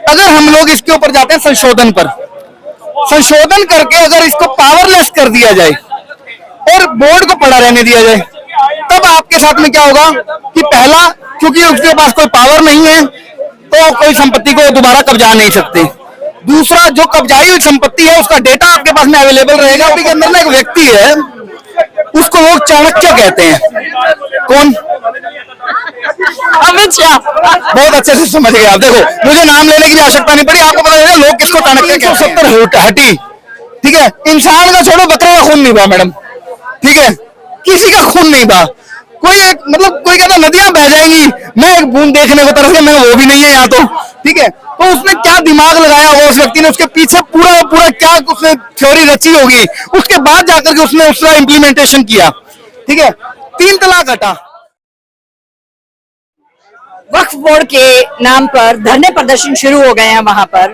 अगर हम लोग इसके ऊपर जाते हैं संशोधन पर, संशोधन करके अगर इसको पावरलेस कर दिया जाए और बोर्ड को पड़ा रहने दिया जाए, तब आपके साथ में क्या होगा कि पहला, क्योंकि उसके पास कोई पावर नहीं है तो कोई संपत्ति को दोबारा कब्जा नहीं सकते। दूसरा, जो कब्जाई हुई संपत्ति है उसका डेटा आपके पास में अवेलेबल रहेगा। अभी के अंदर ना एक व्यक्ति है, उसको लोग चाणक्य कहते हैं। कौन? अमित शाह। बहुत अच्छे से समझ गए आप। देखो, मुझे नाम लेने की भी आवश्यकता नहीं पड़ी, आपको पता चला लोग किसको चाणक्य कहते हैं। 70 हटी, ठीक है। इंसान का छोड़ो, बकरे का खून नहीं बहा मैडम, ठीक है, किसी का खून नहीं बहा। कोई एक मतलब कोई कहता नदियां बह जाएंगी, मैं एक बूंद देखने को तरस गया, मैं वो भी नहीं है यहाँ तो, ठीक है। तो उसने क्या दिमाग लगाया होगा उस व्यक्ति ने, उसके पीछे पूरा पूरा क्या उसने थ्योरी रची होगी, उसके बाद जाकर के उसने उसका इंप्लीमेंटेशन किया, ठीक है। 3 तलाक हटा। वक्फ बोर्ड के नाम पर धरने प्रदर्शन शुरू हो गए हैं। वहां पर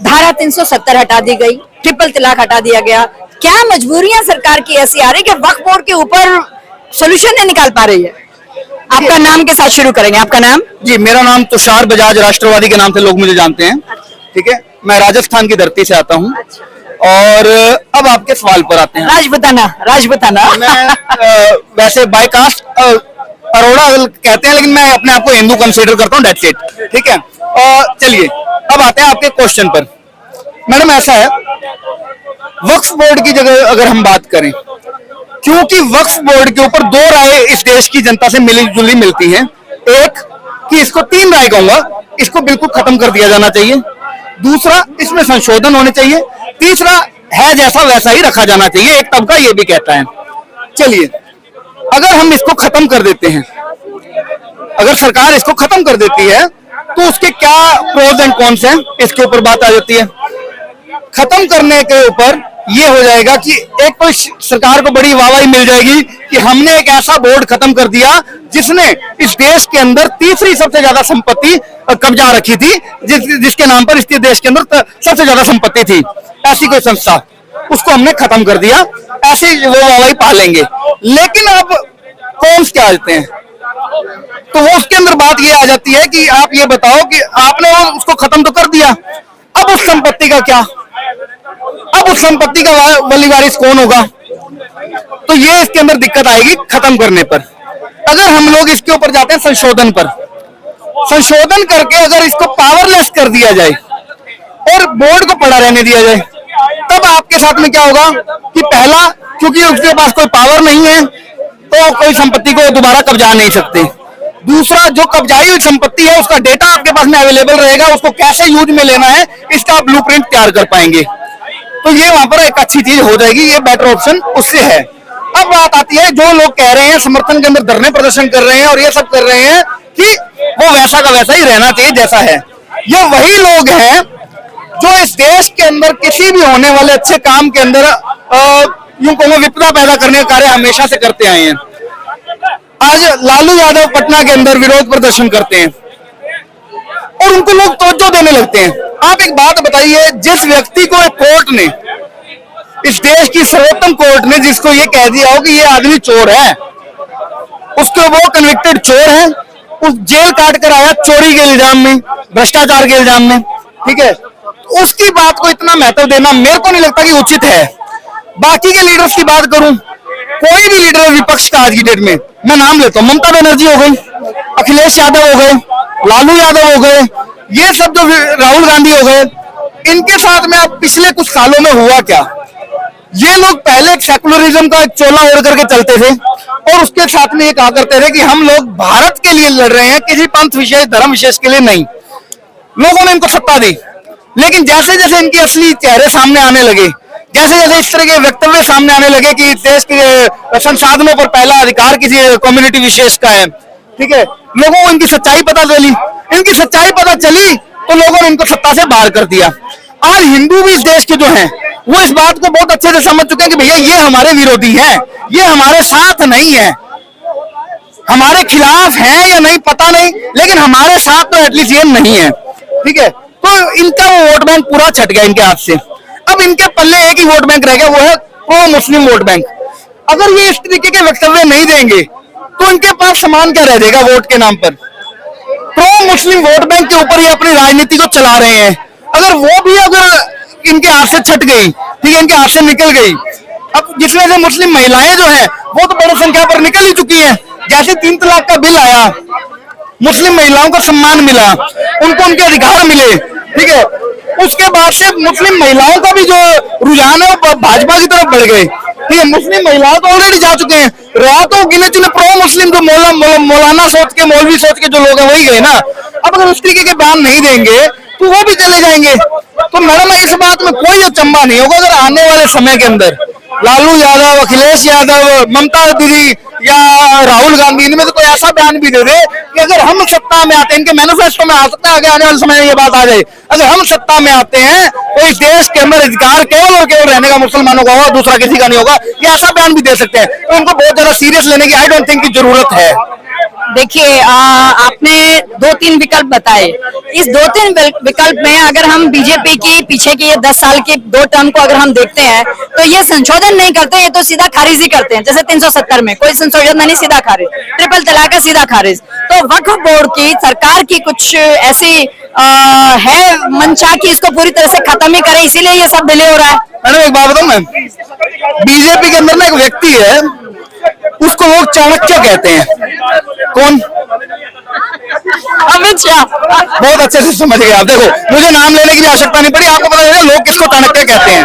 धारा 370 हटा दी गई, ट्रिपल तलाक हटा दिया गया। क्या मजबूरियां सरकार की ऐसी आ रही कि वक्फ बोर्ड के ऊपर सोल्यूशन नहीं निकाल पा रही है? आपका नाम के साथ शुरू करेंगे। आपका नाम? जी, मेरा नाम तुषार बजाज, राष्ट्रवादी के नाम से लोग मुझे जानते हैं, ठीक है। मैं राजस्थान की धरती से आता हूँ। और अब आपके सवाल पर आते हैं। राजबताना मैं वैसे बाय कास्ट अरोड़ा कहते हैं, लेकिन मैं अपने आप को हिंदू कंसीडर करता हूँ, डेट्स इट, ठीक है। और चलिए अब आते हैं आपके क्वेश्चन पर। मैडम, ऐसा है, वक्फ बोर्ड की जगह अगर हम बात करें, क्योंकि वक्फ बोर्ड के ऊपर 2 राय इस देश की जनता से मिली जुली मिलती हैं। एक कि इसको 3 राय कहूंगा, इसको बिल्कुल खत्म कर दिया जाना चाहिए। दूसरा, इसमें संशोधन होने चाहिए। तीसरा, है जैसा वैसा ही रखा जाना चाहिए। एक तबका ये भी कहता है। चलिए, अगर हम इसको खत्म कर देते हैं, अगर सरकार इसको खत्म कर देती है तो उसके क्या प्रोज एंड कॉन्स हैं, इसके ऊपर बात आ जाती है। खत्म करने के ऊपर ये हो जाएगा कि एक तो सरकार को बड़ी वाहवाही मिल जाएगी कि हमने एक ऐसा बोर्ड खत्म कर दिया जिसने इस देश के अंदर तीसरी सबसे ज्यादा संपत्ति कब्जा रखी थी, जिसके नाम पर इस देश के अंदर सबसे ज्यादा संपत्ति थी, ऐसी कोई संस्था, उसको हमने खत्म कर दिया। ऐसे वो वाहवाही पालेंगे। लेकिन अब कॉन्स क्या आते हैं, तो वो उसके अंदर बात ये आ जाती है कि आप ये बताओ कि आपने उसको खत्म तो कर दिया, अब उस संपत्ति का क्या, अब उस संपत्ति का वली वारिस कौन होगा? तो ये इसके अंदर दिक्कत आएगी खत्म करने पर। अगर हम लोग इसके ऊपर जाते हैं संशोधन पर, संशोधन करके अगर इसको पावरलेस कर दिया जाए और बोर्ड को पड़ा रहने दिया जाए, तब आपके साथ में क्या होगा कि पहला, क्योंकि उसके पास कोई पावर नहीं है तो कोई संपत्ति को दोबारा कब्जा नहीं सकते। दूसरा, जो कब्जाई हुई संपत्ति है उसका डेटा आपके पास में अवेलेबल रहेगा, उसको कैसे यूज में लेना है इसका ब्लूप्रिंट तैयार कर पाएंगे। तो ये वहां पर एक अच्छी चीज हो जाएगी, ये बेटर ऑप्शन उससे है। अब बात आती है, जो लोग कह रहे हैं समर्थन के अंदर धरने प्रदर्शन कर रहे हैं और ये सब कर रहे हैं कि वो वैसा का वैसा ही रहना चाहिए जैसा है, ये वही लोग हैं जो इस देश के अंदर किसी भी होने वाले अच्छे काम के अंदर यूं कहूँ विपदा पैदा करने का कार्य हमेशा से करते आए हैं। आज लालू यादव पटना के अंदर विरोध प्रदर्शन करते हैं और उनको लोग तवज्जो देने लगते हैं। आप एक बात बताइए, जिस व्यक्ति को एक कोर्ट ने, इस देश की सर्वोत्तम कोर्ट ने जिसको ये कह दिया हो कि ये आदमी चोर है, उसको वो कन्विक्टेड चोर है, उस जेल काट कर आया चोरी के इल्जाम में, भ्रष्टाचार के इल्जाम में, ठीक है, तो उसकी बात को इतना महत्व देना मेरे को नहीं लगता कि उचित है। बाकी के लीडर्स की बात करूं, कोई भी लीडर विपक्ष का आज की डेट में, मैं नाम लेता हूं, ममता बनर्जी हो गई, अखिलेश यादव हो गए, लालू यादव हो गए, ये सब जो राहुल गांधी हो गए, इनके साथ में अब पिछले कुछ सालों में हुआ क्या, ये लोग पहले सेकुलरिज्म का चोला ओढ़ करके चलते थे और उसके साथ में ये कहा करते थे कि हम लोग भारत के लिए लड़ रहे हैं, किसी पंथ विशेष धर्म विशेष के लिए नहीं। लोगों ने इनको सत्ता दी, लेकिन जैसे जैसे इनके असली चेहरे सामने आने लगे, जैसे जैसे इस तरह के वक्तव्य सामने आने लगे कि देश के संसाधनों पर पहला अधिकार किसी कम्युनिटी विशेष का है, ठीक है, लोगों को इनकी सच्चाई पता चली, इनकी सच्चाई पता चली तो लोगों ने इनको सत्ता से बाहर कर दिया। आज हिंदू भी इस देश के जो हैं वो इस बात को बहुत अच्छे से समझ चुके हैं कि भैया ये हमारे विरोधी हैं, ये हमारे साथ नहीं है, हमारे खिलाफ है या नहीं पता नहीं, लेकिन हमारे साथ तो एटलीस्ट ये नहीं है, ठीक है। तो इनका वो वोट बैंक पूरा छट गया इनके हाथ से। अब इनके पल्ले एक ही वोट बैंक रह गया, वो है प्रो मुस्लिम वोट बैंक। अगर ये इस तरीके के वक्तव्य नहीं देंगे तो इनके पास सामान क्या रह जाएगा वोट के नाम पर? प्रो मुस्लिम वोट बैंक के ऊपर ये अपनी राजनीति को चला रहे हैं। अगर वो भी अगर इनके हाथ से छट गई, ठीक है, इनके हाथ से निकल गई, अब जिस वजह से मुस्लिम महिलाएं जो है वो तो बड़ी संख्या पर निकल ही चुकी हैं। जैसे 3 तलाक का बिल आया, मुस्लिम महिलाओं को सम्मान मिला, उनको उनके अधिकार मिले, ठीक है, उसके बाद से मुस्लिम महिलाओं का भी जो रुझान है वो भाजपा की तरफ बढ़ गए। ठीक है, मुस्लिम महिलाएं तो ऑलरेडी जा चुके हैं, रहा तो गिने चुने प्रो मुस्लिम जो मौलाना सोच के, मौलवी सोच के जो लोग हैं वही गए ना। अब अगर उस तरीके के बयान नहीं देंगे तो वो भी चले जाएंगे। तो मैडम इस बात में कोई अचंभा नहीं होगा अगर आने वाले समय के अंदर लालू यादव, अखिलेश यादव, ममता दीदी या राहुल गांधी इनमें से कोई ऐसा बयान भी दे दे कि अगर हम सत्ता में आते हैं, इनके मैनिफेस्टो में आ सकता है आगे आने वाले समय में ये बात आ जाए, अगर हम सत्ता में आते हैं तो इस देश के अंदर अधिकार केवल और केवल रहने का मुसलमानों का होगा, दूसरा किसी का नहीं होगा, ये ऐसा बयान भी दे सकते हैं। तो इनको बहुत ज्यादा सीरियस लेने की आई डोंट थिंक की जरूरत है। देखिए, आपने 2-3 विकल्प बताए। इस 2-3 विकल्प में अगर हम बीजेपी की पीछे की ये 10 साल की 2 टर्म को अगर हम देखते हैं तो ये संशोधन नहीं करते, ये तो सीधा खारिज ही करते हैं। जैसे 370 में कोई संशोधन नहीं, सीधा खारिज, ट्रिपल तलाक का सीधा खारिज। तो वक्फ बोर्ड की सरकार की कुछ ऐसी है मंशा की इसको पूरी तरह से खत्म ही करे, इसीलिए ये सब डिले हो रहा है। मैडम एक बात बताऊं मैं, बीजेपी के अंदर ना एक व्यक्ति है, उसको लोग चाणक्य कहते हैं। कौन? अमित शाह। बहुत अच्छे से समझ गए आप। देखो, मुझे नाम लेने की आवश्यकता नहीं पड़ी, आपको पता लगा लोग किसको चाणक्य कहते हैं।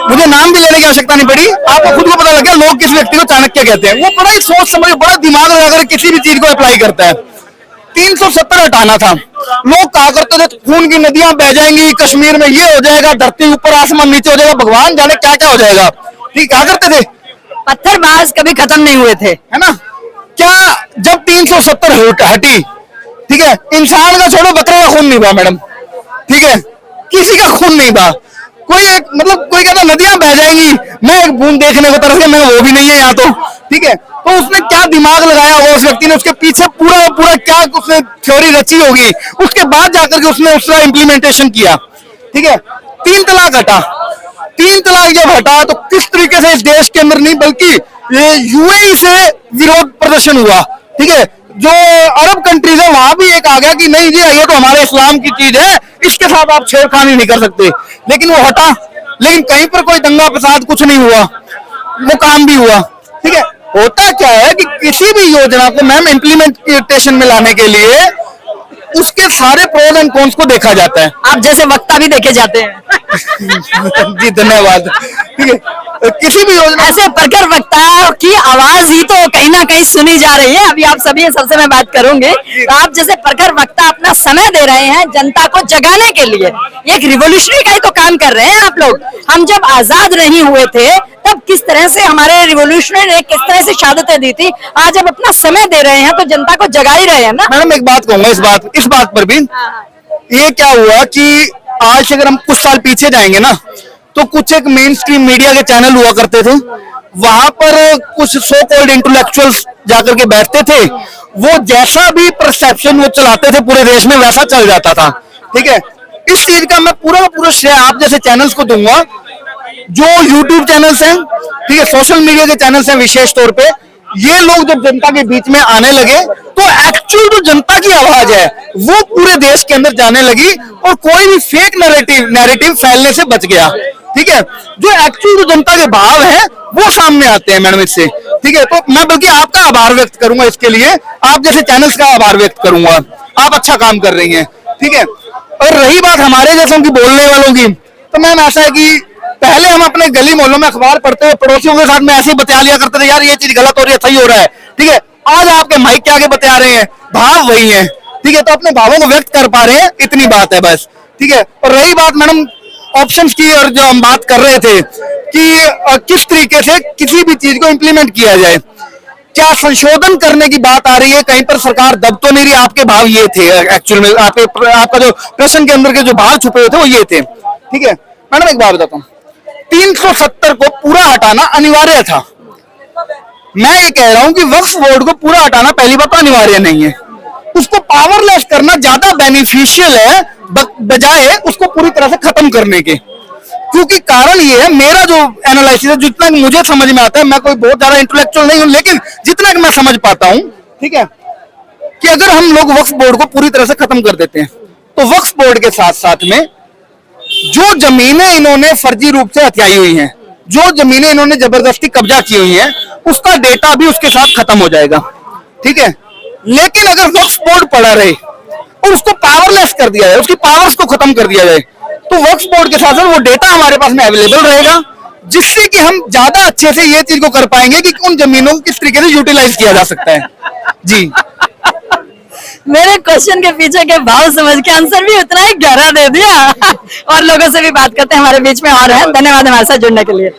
मुझे नाम भी लेने की आवश्यकता नहीं पड़ी, आपको खुद को पता लग गया लोग किस व्यक्ति को चाणक्य कहते हैं। वो बड़ा ही सोच समझ, बड़ा दिमाग लगाकर किसी भी चीज को अप्लाई करता है। 370 हटाना था, लोग कहा करते थे खून की नदियां बह जाएंगी, कश्मीर में ये हो जाएगा, धरती ऊपर आसमान नीचे हो जाएगा, भगवान जाने क्या क्या हो जाएगा। ठीक, कहा करते थे। पत्थरबाज कभी खत्म नहीं हुए थे, है ना। क्या जब 370 हटी, ठीक है, इंसान का छोड़ो, बकरे का खून नहीं बहा मैडम, ठीक है, किसी का खून नहीं बहा। कोई एक मतलब कोई कहता नदियां बह जाएंगी, मैं एक बूंद देखने को तरस गया, मैं वो भी नहीं है यहाँ तो, ठीक है। तो उसने क्या दिमाग लगाया होगा उस व्यक्ति ने, उसके पीछे पूरा पूरा क्या उसने थ्योरी रची होगी, उसके बाद जाकर के उसने उसका इम्प्लीमेंटेशन किया। ठीक है, 3 तलाक हटा। 3 तलाक जब हटा तो किस तरीके से इस देश के अंदर नहीं बल्कि यूएई से विरोध प्रदर्शन हुआ। ठीक है, जो अरब कंट्रीज है वहां भी एक आ गया कि नहीं जी ये तो हमारे इस्लाम की चीज है, इसके साथ आप छेड़खानी नहीं कर सकते। लेकिन वो हटा, लेकिन कहीं पर कोई दंगा फसाद कुछ नहीं हुआ, वो काम भी हुआ। ठीक है, होता क्या है कि किसी भी योजना को मैम इम्प्लीमेंटेशन में लाने के लिए उसके सारे प्रोज एंड कॉन्स को देखा जाता है। आप जैसे वक्ता भी देखे जाते हैं। जी धन्यवाद। ठीक है, किसी भी योजना, ऐसे प्रखर वक्ता की आवाज ही तो कहीं ना कहीं सुनी जा रही है। अभी आप सभी सबसे मैं बात करूंगी, तो आप जैसे प्रखर वक्ता अपना समय दे रहे हैं जनता को जगाने के लिए, एक रिवोल्यूशनरी का ही तो काम कर रहे हैं आप लोग। हम जब आजाद नहीं हुए थे तब किस तरह से हमारे रिवोल्यूशनरी ने किस तरह से शहादतें दी थी, आज जब अपना समय दे रहे हैं तो जनता को जगा ही रहे हैं ना। मैडम एक बात कहूंगा इस बात पर भी, ये क्या हुआ कि आज अगर हम कुछ साल पीछे जाएंगे ना तो कुछ एक मेन स्ट्रीम मीडिया के चैनल हुआ करते थे, वहां पर कुछ सो कॉल्ड इंटेलेक्चुअल्स जाकर के बैठते थे, वो जैसा भी परसेप्शन वो चलाते थे पूरे देश में वैसा चल जाता था। ठीक है, इस चीज का मैं पूरा का पूरा श्रेय आप जैसे चैनल्स को दूंगा, जो यूट्यूब चैनल्स हैं, ठीक है, सोशल मीडिया के चैनल्स हैं विशेष तौर पे, ये लोग जब जनता के बीच में आने लगे तो एक्चुअल जो जनता की आवाज है वो पूरे देश के अंदर जाने लगी और कोई भी फेक नैरेटिव फैलने से बच गया। ठीक है, जो एक्चुअल जो जनता के भाव है वो सामने आते हैं मैडम इससे। ठीक है, तो मैं बल्कि आपका आभार व्यक्त करूंगा इसके लिए, आप जैसे चैनल्स का आभार व्यक्त करूंगा, आप अच्छा काम कर रही हैं। ठीक है, और रही बात हमारे जैसों की बोलने वालों की, तो मैम ऐसा है कि पहले हम अपने गली मोहल्लों में अखबार पढ़ते हुए पड़ोसियों के साथ में ऐसे ही बता लिया करते थे, यार ये चीज गलत हो रही है, सही हो रहा है। ठीक है, आज आपके माइक के आगे बता रहे हैं, भाव वही है। ठीक है, तो अपने भावों को व्यक्त कर पा रहे हैं, इतनी बात है बस। ठीक है, और रही बात मैडम ऑप्शंस की, और जो हम बात कर रहे थे कि किस तरीके से किसी भी चीज को इंप्लीमेंट किया जाए, क्या संशोधन करने की बात आ रही है, कहीं पर सरकार दब तो नहीं रही। आपके भाव ये थे एक्चुअल में, आपका जो प्रश्न के अंदर के जो भाव छुपे हुए थे वो ये थे। ठीक है मैडम, एक बात बताता हूँ, 370 को पूरा हटाना अनिवार्य था। मैं ये कह रहा हूं कि वक्फ बोर्ड को पूरा हटाना पहली बात तो अनिवार्य नहीं है, उसको पावरलेस करना ज्यादा बेनिफिशियल है बजाय उसको पूरी तरह से खत्म करने के। क्योंकि कारण ये है, मेरा जो एनालिसिस है, जितना मुझे समझ में आता है, मैं कोई बहुत ज्यादा इंटेलेक्चुअल नहीं हूं, लेकिन जितना मैं समझ पाता हूं, ठीक है, कि अगर हम लोग वक्फ बोर्ड को पूरी तरह से खत्म कर देते हैं तो वक्फ बोर्ड के साथ साथ में जो जमीनें इन्होंने फर्जी रूप से हथियाई हुई हैं, जो जमीनें इन्होंने जबरदस्ती कब्जा की हुई हैं, उसका डेटा भी उसके साथ खत्म हो जाएगा। ठीक है, लेकिन अगर वक्फ बोर्ड पड़ा रहे और उसको पावरलेस कर दिया जाए, उसकी पावर्स को खत्म कर दिया जाए, तो वक्फ बोर्ड के साथ साथ वो डेटा हमारे पास में अवेलेबल रहेगा, जिससे कि हम ज्यादा अच्छे से ये चीज को कर पाएंगे कि उन जमीनों को किस तरीके से यूटिलाइज किया जा सकता है। जी, मेरे क्वेश्चन के पीछे के भाव समझ के आंसर भी उतना ही गहरा दे दिया। और लोगों से भी बात करते हैं, हमारे बीच में और है। धन्यवाद हमारे साथ जुड़ने के लिए।